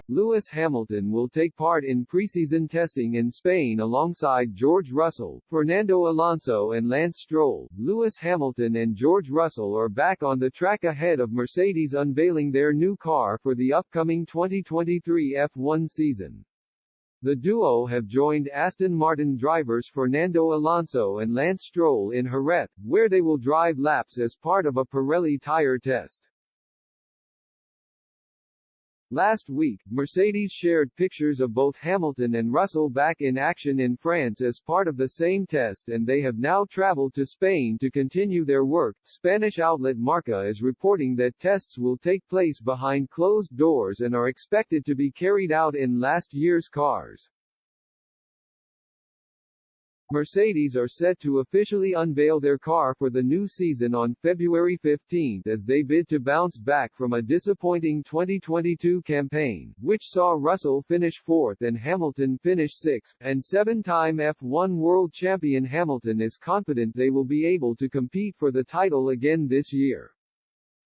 Lewis Hamilton will take part in preseason testing in Spain alongside George Russell, Fernando Alonso and Lance Stroll. Lewis Hamilton and George Russell are back on the track ahead of Mercedes unveiling their new car for the upcoming 2023 F1 season. The duo have joined Aston Martin drivers Fernando Alonso and Lance Stroll in Jerez, where they will drive laps as part of a Pirelli tire test. Last week, Mercedes shared pictures of both Hamilton and Russell back in action in France as part of the same test, and they have now traveled to Spain to continue their work. Spanish outlet Marca is reporting that tests will take place behind closed doors and are expected to be carried out in last year's cars. Mercedes are set to officially unveil their car for the new season on February 15 as they bid to bounce back from a disappointing 2022 campaign, which saw Russell finish 4th and Hamilton finish 6th, and seven-time F1 world champion Hamilton is confident they will be able to compete for the title again this year.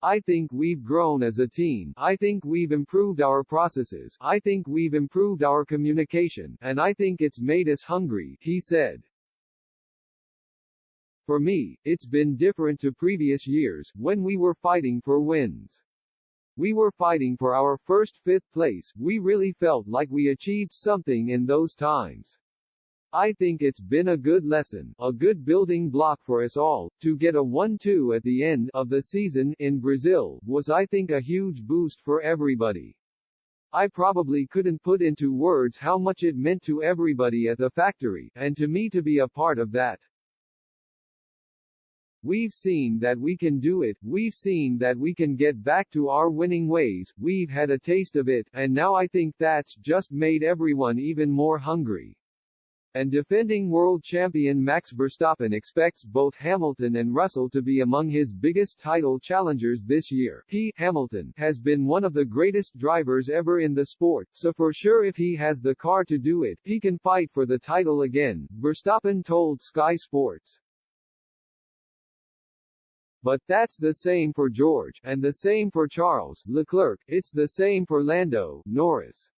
"I think we've grown as a team. I think we've improved our processes. I think we've improved our communication, and I think it's made us hungry," he said. "For me, it's been different to previous years, when we were fighting for wins. We were fighting for our first 5th place. We really felt like we achieved something in those times. I think it's been a good lesson, a good building block for us all. To get a 1-2 at the end of the season in Brazil was, I think, a huge boost for everybody. I probably couldn't put into words how much it meant to everybody at the factory, and to me to be a part of that. We've seen that we can do it, we've seen that we can get back to our winning ways, we've had a taste of it, and now I think that's just made everyone even more hungry." And defending world champion Max Verstappen expects both Hamilton and Russell to be among his biggest title challengers this year. Hamilton has been one of the greatest drivers ever in the sport, so for sure if he has the car to do it, he can fight for the title again, Verstappen told Sky Sports. But that's the same for George, and the same for Charles Leclerc, it's the same for Lando Norris.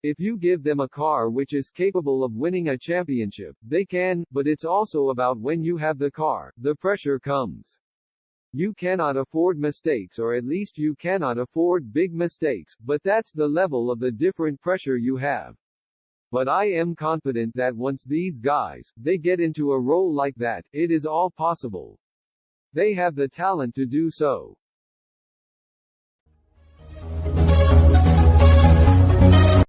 If you give them a car which is capable of winning a championship, they can, but it's also about when you have the car, the pressure comes. You cannot afford mistakes, or at least you cannot afford big mistakes, but that's the level of the different pressure you have. But I am confident that once these guys, they get into a role like that, it is all possible. They have the talent to do so.